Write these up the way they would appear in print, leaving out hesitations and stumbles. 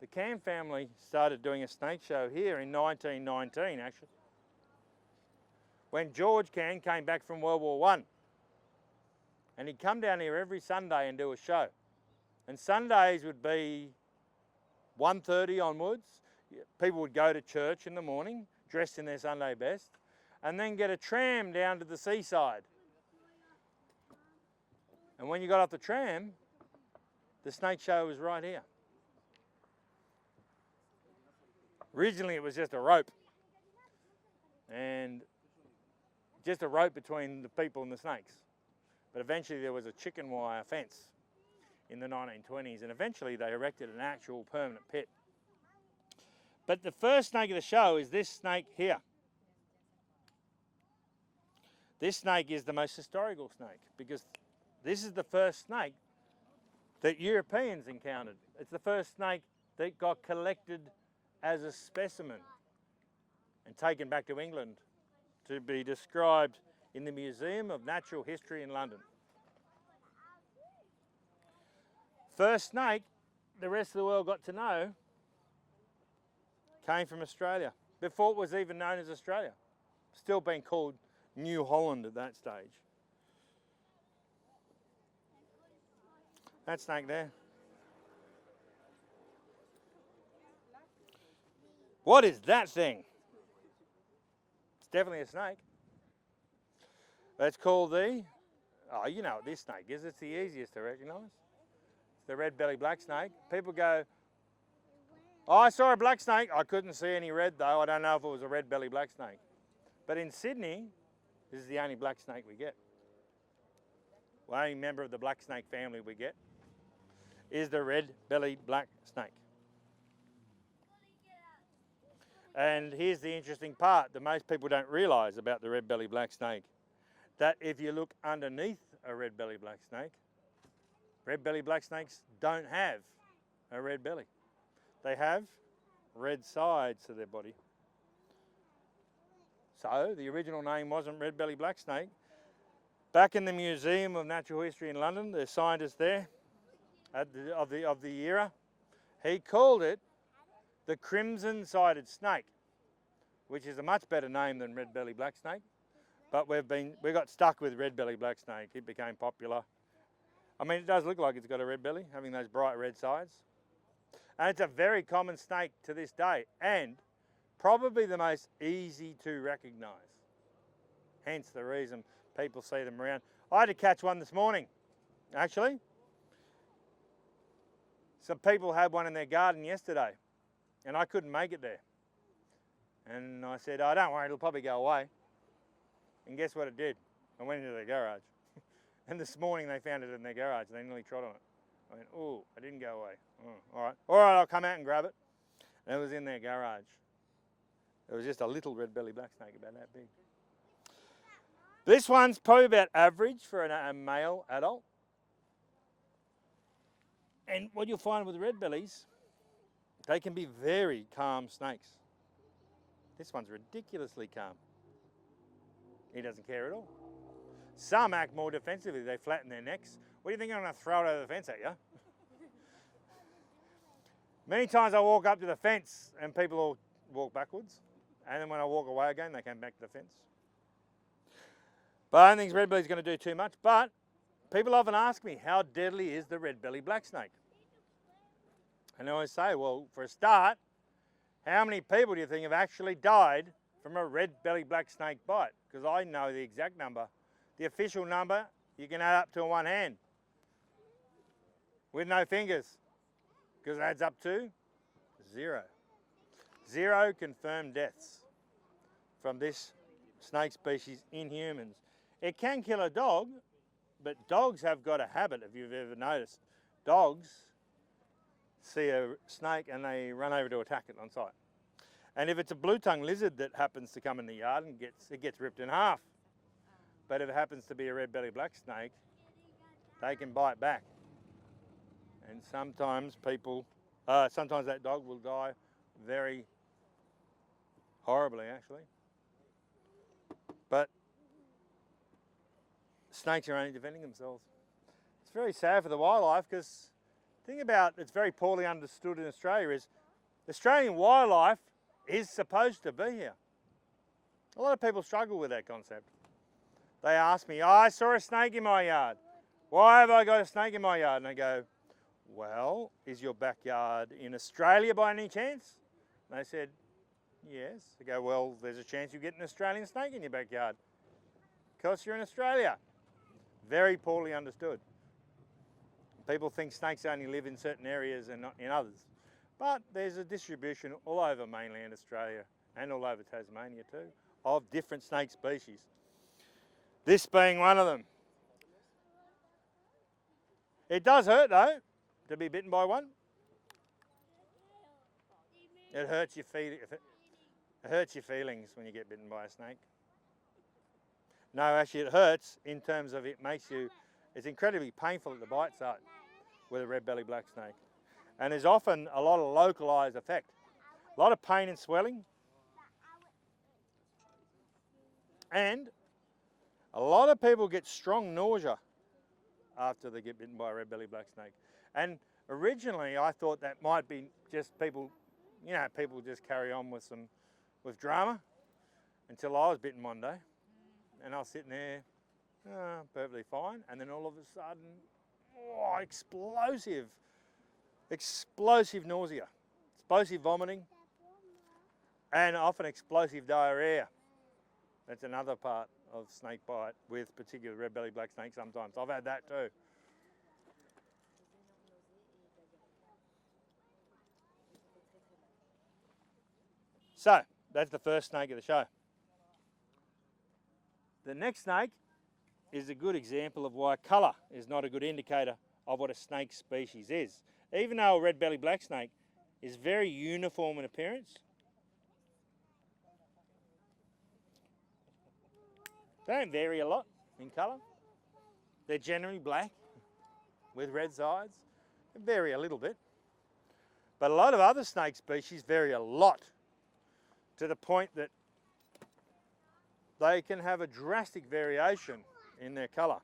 The Cann family started doing a snake show here in 1919, actually, when George Cann came back from World War I. And he'd come down here every Sunday and do a show. And Sundays would be 1:30 onwards. People would go to church in the morning, dressed in their Sunday best, and then get a tram down to the seaside. And when you got off the tram, the snake show was right here. Originally it was just a rope, and just a rope between the people and the snakes. But eventually there was a chicken wire fence in the 1920s, and eventually they erected an actual permanent pit. But the first snake of the show is this snake here. This snake is the most historical snake because this is the first snake that Europeans encountered. It's the first snake that got collected as a specimen and taken back to England to be described in the Museum of Natural History in London. First snake the rest of the world got to know came from Australia, before it was even known as Australia. Still being called New Holland at that stage. That snake there. What is that thing? It's definitely a snake. It's called the, oh, you know what this snake is. It's the easiest to recognise. It's the red-bellied black snake. People go, oh, I saw a black snake. I couldn't see any red though. I don't know if it was a red-bellied black snake. But in Sydney, this is the only black snake we get. The only member of the black snake family we get is the red-bellied black snake. And here's the interesting part that most people don't realise about the red-bellied black snake. That if you look underneath a red-bellied black snake, red-bellied black snakes don't have a red belly. They have red sides to their body. So the original name wasn't red-bellied black snake. Back in the Museum of Natural History in London, the scientist there of the era, he called it the crimson-sided snake, which is a much better name than red-bellied black snake. But we got stuck with red-bellied black snake. It became popular. I mean, it does look like it's got a red belly, having those bright red sides. And it's a very common snake to this day, and probably the most easy to recognise. Hence the reason people see them around. I had to catch one this morning, actually. Some people had one in their garden yesterday, and I couldn't make it there. And I said, oh, don't worry, it'll probably go away. And guess what it did? I went into their garage. And this morning they found it in their garage. They nearly trod on it. I went, oh, it didn't go away. Oh, all right. All right, I'll come out and grab it. And it was in their garage. It was just a little red-bellied black snake, about that big. This one's probably about average for a male adult. And what you'll find with red bellies, they can be very calm snakes. This one's ridiculously calm. He doesn't care at all. Some act more defensively. They flatten their necks. What do you think I'm going to throw it over the fence at you? Many times I walk up to the fence and people will walk backwards. And then when I walk away again, they come back to the fence. But I don't think red-bellied's going to do too much. But people often ask me, how deadly is the red-bellied black snake? And I always say, well, for a start, how many people do you think have actually died from a red-bellied black snake bite? Because I know the exact number. The official number, you can add up to one hand with no fingers, because it adds up to 0. 0 confirmed deaths from this snake species in humans. It can kill a dog, but dogs have got a habit, if you've ever noticed. Dogs see a snake and they run over to attack it on sight. And if it's a blue-tongued lizard that happens to come in the yard and it gets ripped in half. But if it happens to be a red-bellied black snake, they can bite back. And sometimes sometimes that dog will die very horribly, actually. But snakes are only defending themselves. It's very sad for the wildlife because thing about it's very poorly understood in Australia is Australian wildlife is supposed to be here. A lot of people struggle with that concept. They ask me, oh, I saw a snake in my yard. Why have I got a snake in my yard? And I go, well, is your backyard in Australia by any chance? And they said, yes. I go, well, there's a chance you get an Australian snake in your backyard because you're in Australia. Very poorly understood. People think snakes only live in certain areas and not in others. But there's a distribution all over mainland Australia and all over Tasmania too of different snake species. This being one of them. It does hurt though to be bitten by one. It hurts your feelings when you get bitten by a snake. No, actually it hurts in terms of it's incredibly painful at the bite site with a red-bellied black snake. And there's often a lot of localised effect. A lot of pain and swelling. And a lot of people get strong nausea after they get bitten by a red-bellied black snake. And originally I thought that might be just people, people just carry on with drama until I was bitten one day. And I was sitting there, perfectly fine. And then all of a sudden, explosive nausea, explosive vomiting, and often explosive diarrhea. That's another part of snake bite with particular red-bellied black snakes sometimes. I've had that too. So, that's the first snake of the show. The next snake is a good example of why colour is not a good indicator of what a snake species is. Even though a red-bellied black snake is very uniform in appearance, they don't vary a lot in colour. They're generally black with red sides. They vary a little bit. But a lot of other snake species vary a lot to the point that they can have a drastic variation in their colour.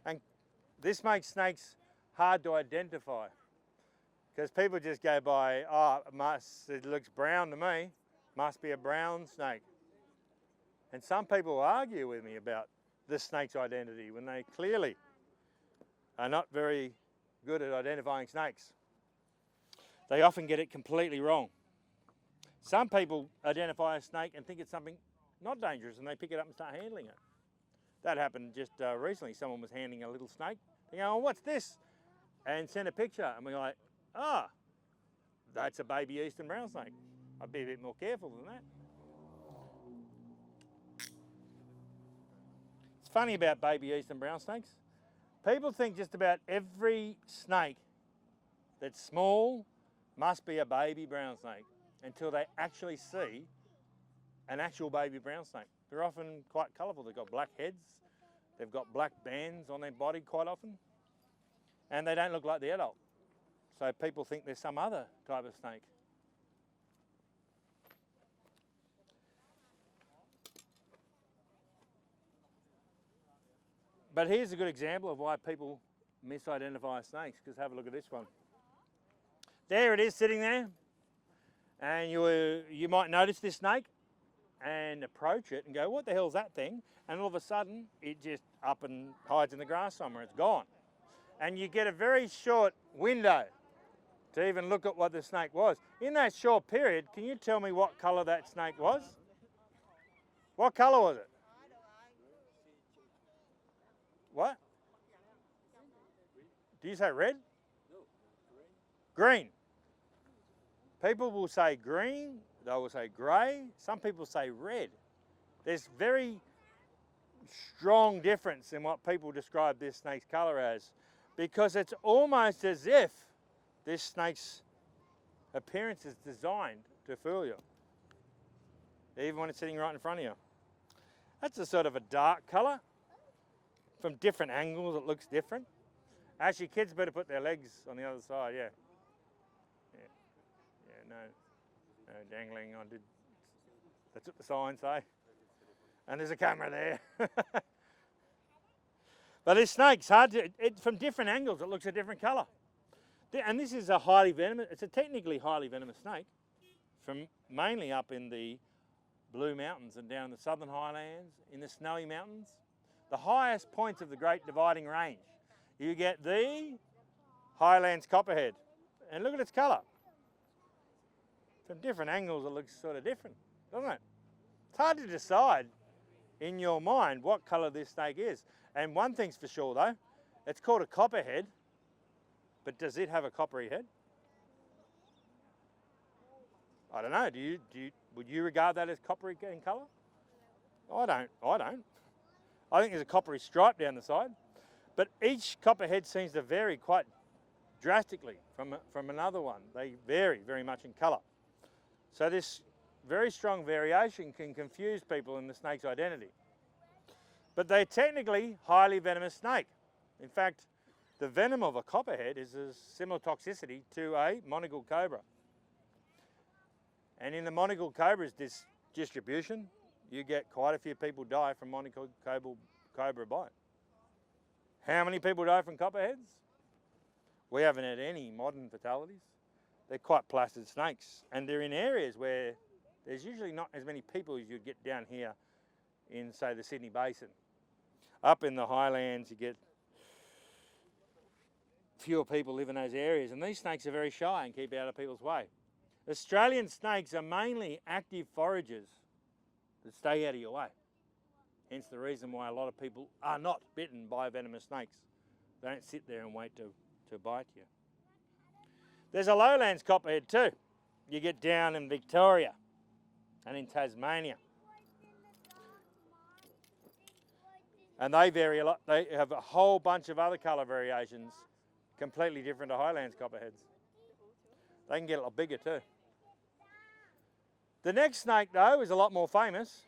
And this makes snakes hard to identify because people just go by, it looks brown to me, must be a brown snake. And some people argue with me about the snake's identity when they clearly are not very good at identifying snakes. They often get it completely wrong. Some people identify a snake and think it's something not dangerous and they pick it up and start handling it. That happened just recently. Someone was handing a little snake. They go, oh, what's this? And sent a picture. And we're like, that's a baby eastern brown snake. I'd be a bit more careful than that. It's funny about baby eastern brown snakes. People think just about every snake that's small must be a baby brown snake until they actually see an actual baby brown snake. They're often quite colourful. They've got black heads, they've got black bands on their body quite often, and they don't look like the adult. So people think there's some other type of snake. But here's a good example of why people misidentify snakes, because have a look at this one. There it is sitting there, and you might notice this snake and approach it and go, what the hell's that thing? And all of a sudden it just up and hides in the grass somewhere, it's gone. And you get a very short window to even look at what the snake was. In that short period, can you tell me what colour that snake was? What colour was it? What? Do you say red? No, green. People will say green, they will say grey, some people say red. There's very strong difference in what people describe this snake's colour as, because it's almost as if this snake's appearance is designed to fool you, even when it's sitting right in front of you. That's a sort of a dark colour. From different angles it looks different. Actually, kids better put their legs on the other side, yeah. No dangling. That's what the signs say. And there's a camera there. But this snake's hard to, from different angles it looks a different colour. And this is a highly venomous, it's a technically highly venomous snake from mainly up in the Blue Mountains and down the Southern Highlands, in the Snowy Mountains. The highest points of the Great Dividing Range. You get the Highlands Copperhead. And look at its colour. From different angles it looks sort of different, doesn't it? It's hard to decide in your mind what colour this snake is. And one thing's for sure though, it's called a copperhead, but does it have a coppery head? I don't know, would you regard that as coppery in colour? I don't. I think there's a coppery stripe down the side, but each copperhead seems to vary quite drastically from another one. They vary very much in colour. So this very strong variation can confuse people in the snake's identity. But they're technically highly venomous snake. In fact, the venom of a copperhead is a similar toxicity to a monocled cobra. And in the monocled cobra's distribution, you get quite a few people die from monocled cobra bite. How many people die from copperheads? We haven't had any modern fatalities. They're quite placid snakes, and they're in areas where there's usually not as many people as you'd get down here in, say, the Sydney Basin. Up in the highlands, you get fewer people live in those areas, and these snakes are very shy and keep out of people's way. Australian snakes are mainly active foragers that stay out of your way. Hence the reason why a lot of people are not bitten by venomous snakes. They don't sit there and wait to bite you. There's a lowlands copperhead too. You get down in Victoria and in Tasmania. And they vary a lot. They have a whole bunch of other colour variations completely different to highlands copperheads. They can get a lot bigger too. The next snake though is a lot more famous,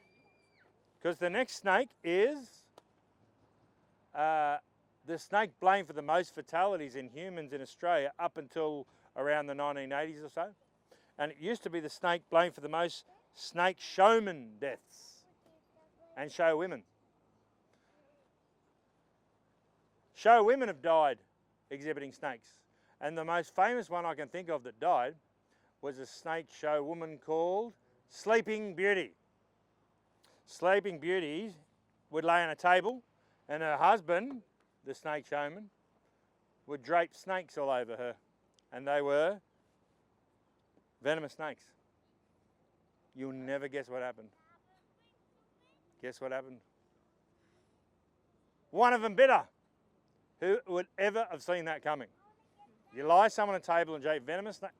because the next snake is the snake blamed for the most fatalities in humans in Australia up until around the 1980s or so. And it used to be the snake blamed for the most snake showman deaths and show women. Show women have died exhibiting snakes. And the most famous one I can think of that died was a snake show woman called Sleeping Beauty. Sleeping Beauty would lay on a table and her husband, the snake showman, would drape snakes all over her. And they were venomous snakes. You'll never guess what happened. Guess what happened? One of them bit her. Who would ever have seen that coming? You lie someone on a table and drape venomous snake.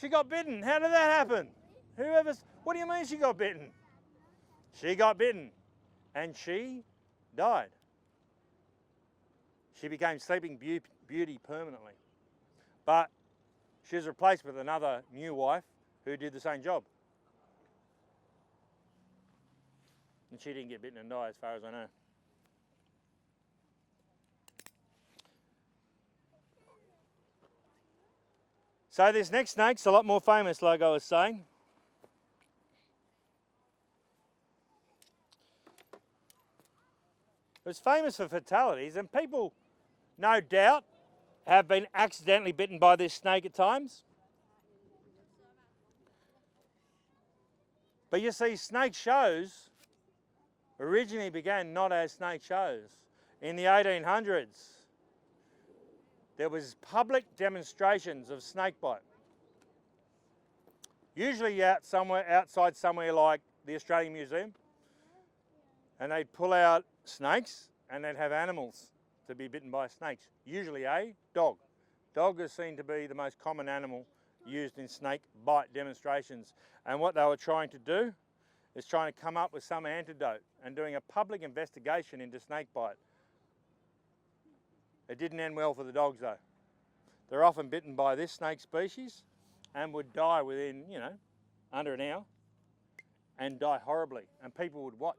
She got bitten. How did that happen? What do you mean she got bitten? She got bitten and she died. She became Sleeping Beauty permanently. But she was replaced with another new wife who did the same job. And she didn't get bitten and die as far as I know. So this next snake's a lot more famous, like I was saying. It was famous for fatalities, and people, no doubt, have been accidentally bitten by this snake at times. But you see, snake shows originally began not as snake shows. In the 1800s, there was public demonstrations of snake bite. Usually outside somewhere like the Australian Museum. And they'd pull out snakes and they'd have animals to be bitten by snakes. Usually a dog. Dog is seen to be the most common animal used in snake bite demonstrations. And what they were trying to do is trying to come up with some antidote and doing a public investigation into snake bite. It didn't end well for the dogs though. They're often bitten by this snake species and would die within, under an hour and die horribly, and people would watch.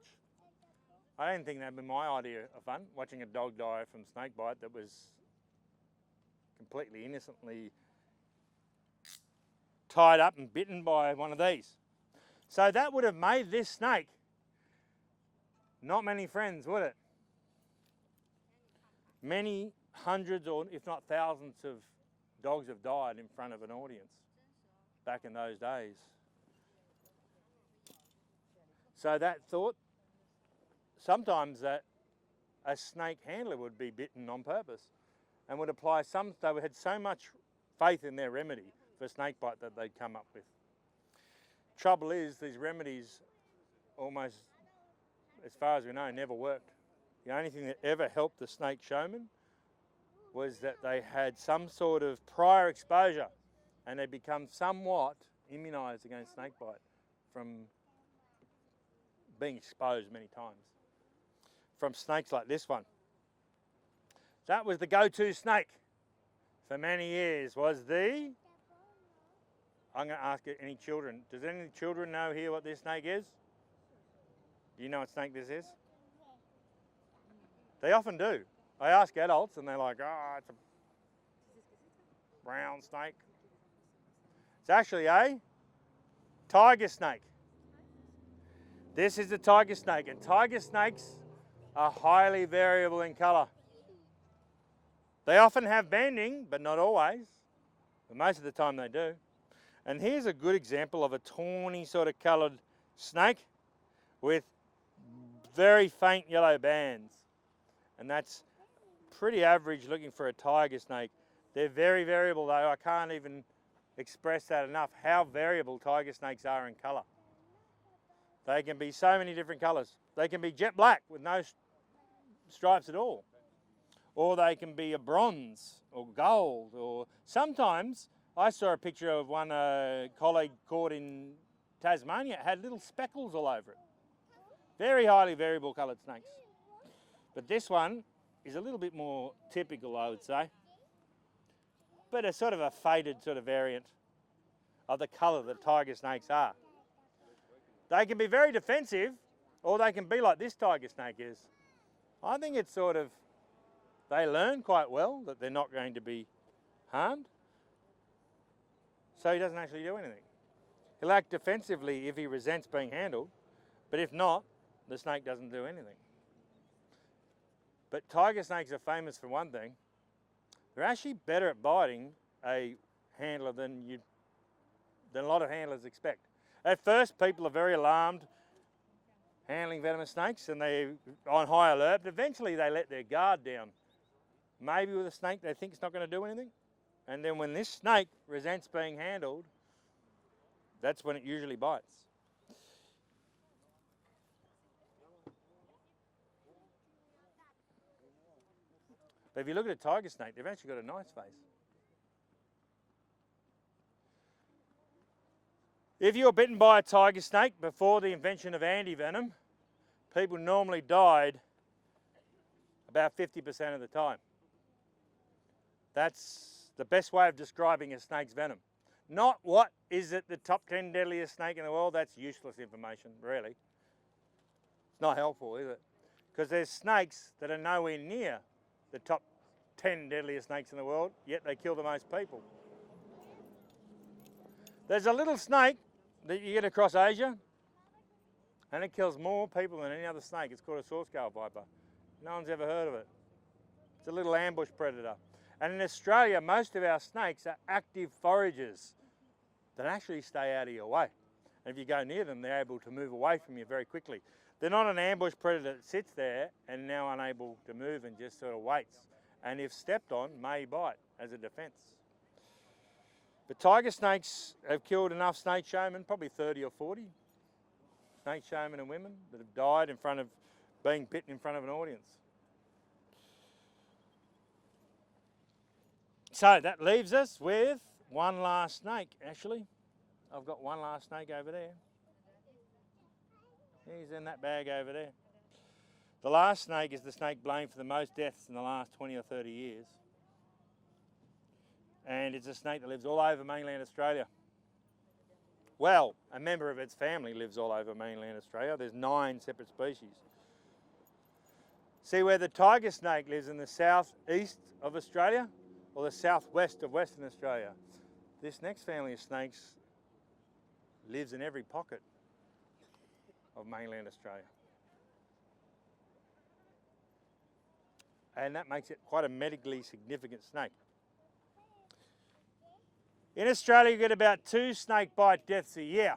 I don't think that'd be my idea of fun, watching a dog die from snake bite that was completely innocently tied up and bitten by one of these. So that would have made this snake not many friends, would it? Many hundreds or if not thousands of dogs have died in front of an audience back in those days. So that thought, sometimes that a snake handler would be bitten on purpose and would apply they had so much faith in their remedy for snake bite that they'd come up with. Trouble is, these remedies almost, as far as we know, never worked. The only thing that ever helped the snake showman was that they had some sort of prior exposure and they become somewhat immunised against snake bite from being exposed many times from snakes like this one. That was the go-to snake for many years, was the... I'm going to ask any children. Does any children know here what this snake is? Do you know what snake this is? They often do. I ask adults and they're like, oh, it's a brown snake. It's actually a tiger snake. This is a tiger snake, and tiger snakes are highly variable in colour. They often have banding, but not always. But most of the time they do. And here's a good example of a tawny sort of coloured snake with very faint yellow bands. And that's pretty average looking for a tiger snake. They're very variable though. I can't even express that enough, how variable tiger snakes are in colour. They can be so many different colours. They can be jet black with no stripes at all. Or they can be a bronze or gold, or sometimes I saw a picture of one colleague caught in Tasmania. It had little speckles all over it. Very highly variable coloured snakes. But this one is a little bit more typical, I would say. But a sort of a faded sort of variant of the colour that tiger snakes are. They can be very defensive, or they can be like this tiger snake is. I think it's sort of, they learn quite well that they're not going to be harmed. So he doesn't actually do anything. He'll act defensively if he resents being handled, but if not, the snake doesn't do anything. But tiger snakes are famous for one thing. They're actually better at biting a handler than a lot of handlers expect. At first, people are very alarmed handling venomous snakes and they're on high alert, but eventually they let their guard down. Maybe with a snake they think it's not going to do anything. And then when this snake resents being handled, that's when it usually bites. But if you look at a tiger snake, they've actually got a nice face. If you were bitten by a tiger snake before the invention of antivenom, people normally died about 50% of the time. That's the best way of describing a snake's venom. Not what is it the top 10 deadliest snake in the world. That's useless information, really. It's not helpful, is it? Because there's snakes that are nowhere near the top 10 deadliest snakes in the world, yet they kill the most people. There's a little snake that you get across Asia, and it kills more people than any other snake. It's called a saw-scale viper. No one's ever heard of it. It's a little ambush predator. And in Australia, most of our snakes are active foragers that actually stay out of your way. And if you go near them, they're able to move away from you very quickly. They're not an ambush predator that sits there and now unable to move and just sort of waits. And if stepped on, may bite as a defence. But tiger snakes have killed enough snake showmen, probably 30 or 40 snake showmen and women that have died in front of being bitten in front of an audience. So that leaves us with one last snake, actually. I've got one last snake over there. He's in that bag over there. The last snake is the snake blamed for the most deaths in the last 20 or 30 years. And it's a snake that lives all over mainland Australia. Well, a member of its family lives all over mainland Australia. There's 9 separate species. See where the tiger snake lives in the southeast of Australia or the southwest of Western Australia. This next family of snakes lives in every pocket of mainland Australia. and that makes it quite a medically significant snake. In Australia, you get about 2 snake bite deaths a year,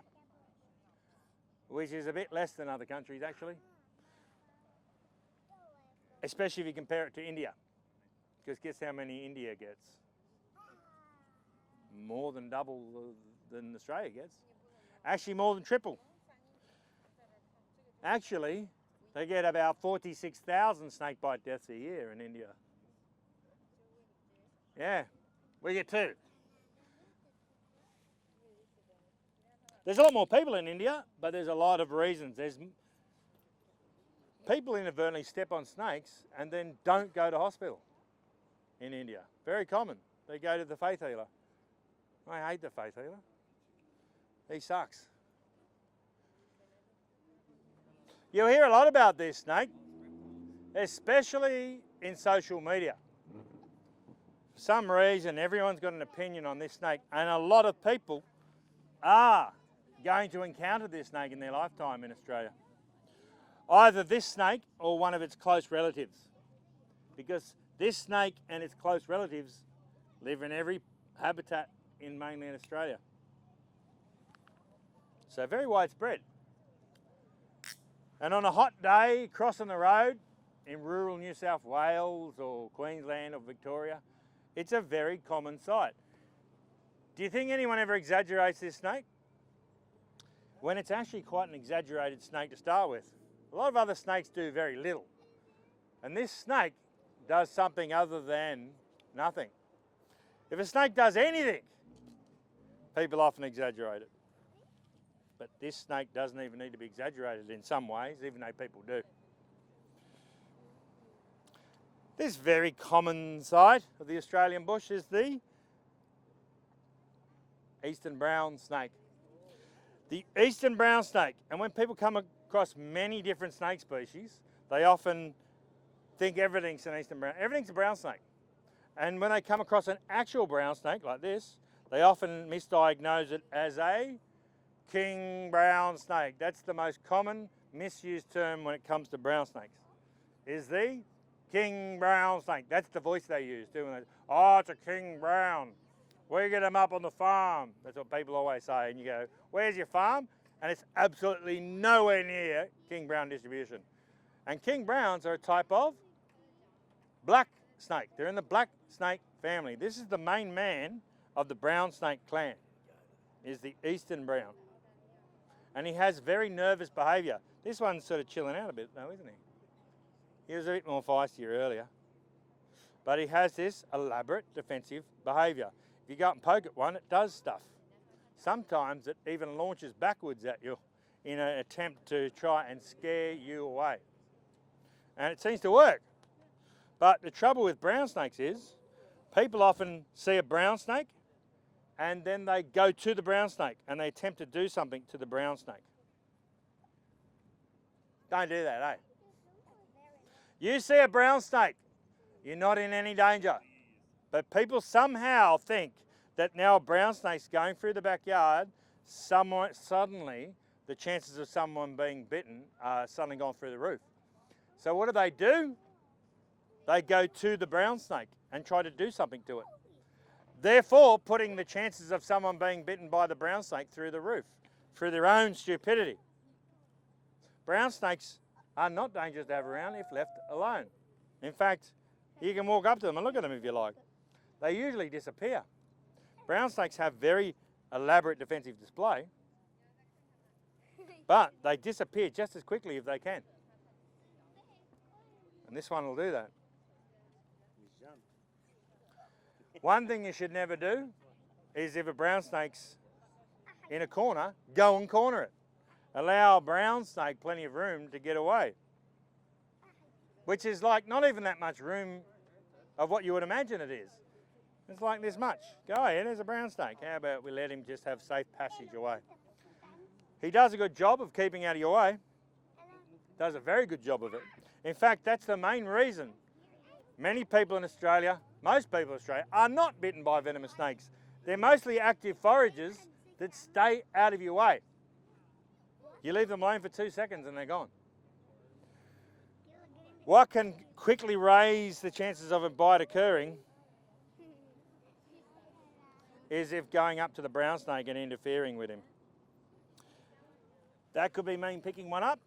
which is a bit less than other countries actually, especially if you compare it to India, because guess how many India gets? More than double than Australia gets. Actually more than triple. Actually, they get about 46,000 snake bite deaths a year in India. Yeah, we get 2. There's a lot more people in India, but there's a lot of reasons. There's people inadvertently step on snakes and then don't go to hospital in India. Very common. They go to the faith healer. I hate the faith healer. He sucks. You'll hear a lot about this snake, especially in social media. For some reason, everyone's got an opinion on this snake, and a lot of people are going to encounter this snake in their lifetime in Australia. Either this snake or one of its close relatives, because this snake and its close relatives live in every habitat in mainland Australia. So very widespread. And on a hot day, crossing the road in rural New South Wales or Queensland or Victoria, it's a very common sight. Do you think anyone ever exaggerates this snake? When it's actually quite an exaggerated snake to start with. A lot of other snakes do very little. And this snake does something other than nothing. If a snake does anything, people often exaggerate it. But this snake doesn't even need to be exaggerated in some ways, even though people do. This very common sight of the Australian bush is the eastern brown snake. The eastern brown snake, and when people come across many different snake species, they often think everything's an eastern brown. Everything's a brown snake. And when they come across an actual brown snake like this, they often misdiagnose it as a king brown snake. That's the most common misused term when it comes to brown snakes, is the king brown snake. That's the voice they use, too. Oh, it's a king brown. We get them up on the farm. That's what people always say. And you go, where's your farm? And it's absolutely nowhere near king brown distribution. And king browns are a type of black snake. They're in the black snake family. This is the main man of the brown snake clan, is the eastern brown. And he has very nervous behaviour. This one's sort of chilling out a bit though, isn't he? He was a bit more feisty earlier. But he has this elaborate defensive behaviour. If you go up and poke at one, it does stuff. Sometimes it even launches backwards at you in an attempt to try and scare you away. And it seems to work. But the trouble with brown snakes is people often see a brown snake and then they go to the brown snake and they attempt to do something to the brown snake. Don't do that, eh? You see a brown snake, you're not in any danger. But people somehow think that now a brown snake's going through the backyard, suddenly the chances of someone being bitten are suddenly gone through the roof. So what do? They go to the brown snake and try to do something to it. Therefore, putting the chances of someone being bitten by the brown snake through the roof, through their own stupidity. Brown snakes are not dangerous to have around if left alone. In fact, you can walk up to them and look at them if you like. They usually disappear. Brown snakes have very elaborate defensive display, but they disappear just as quickly if they can. And this one will do that. One thing you should never do is if a brown snake's in a corner, go and corner it. Allow a brown snake plenty of room to get away, which is like not even that much room of what you would imagine it is. It's like this much. Go ahead, there's a brown snake. How about we let him just have safe passage away? He does a good job of keeping out of your way. Does a very good job of it. In fact, that's the main reason many people in Australia, most people in Australia, are not bitten by venomous snakes. They're mostly active foragers that stay out of your way. You leave them alone for 2 seconds and they're gone. What can quickly raise the chances of a bite occurring is if going up to the brown snake and interfering with him. That could be mean picking one up.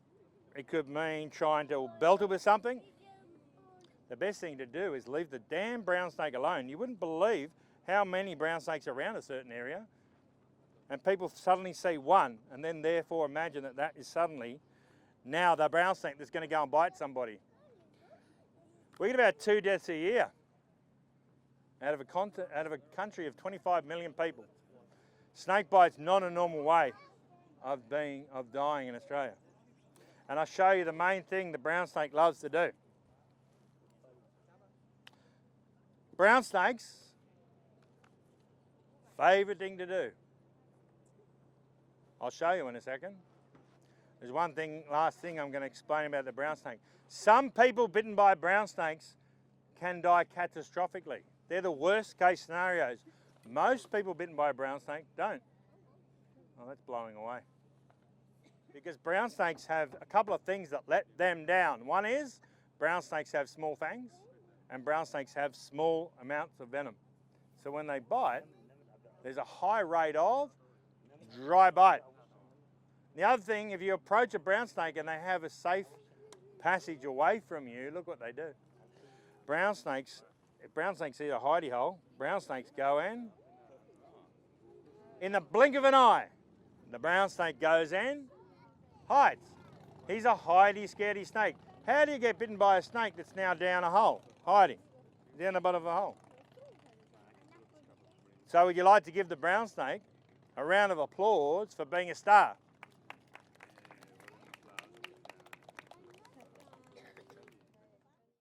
It could mean trying to belt it with something. The best thing to do is leave the damn brown snake alone. You wouldn't believe how many brown snakes are around a certain area, and people suddenly see one and then therefore imagine that that is suddenly now the brown snake that's going to go and bite somebody. We get about 2 deaths a year out of a country of 25 million people. Snake bite's not a normal way of dying in Australia. And I'll show you the main thing the brown snake loves to do. Brown snakes' favourite thing to do. I'll show you in a second. There's one thing, last thing I'm going to explain about the brown snake. Some people bitten by brown snakes can die catastrophically. They're the worst case scenarios. Most people bitten by a brown snake don't. Oh, that's blowing away. Because brown snakes have a couple of things that let them down. One is brown snakes have small fangs and brown snakes have small amounts of venom. So when they bite, there's a high rate of dry bite. The other thing, if you approach a brown snake and they have a safe passage away from you, look what they do. Brown snakes, if brown snakes see a hidey hole, brown snakes go in the blink of an eye, the brown snake goes in, hides. He's a hidey, scaredy snake. How do you get bitten by a snake that's now down a hole, hiding, down the bottom of a hole? So would you like to give the brown snake a round of applause for being a star?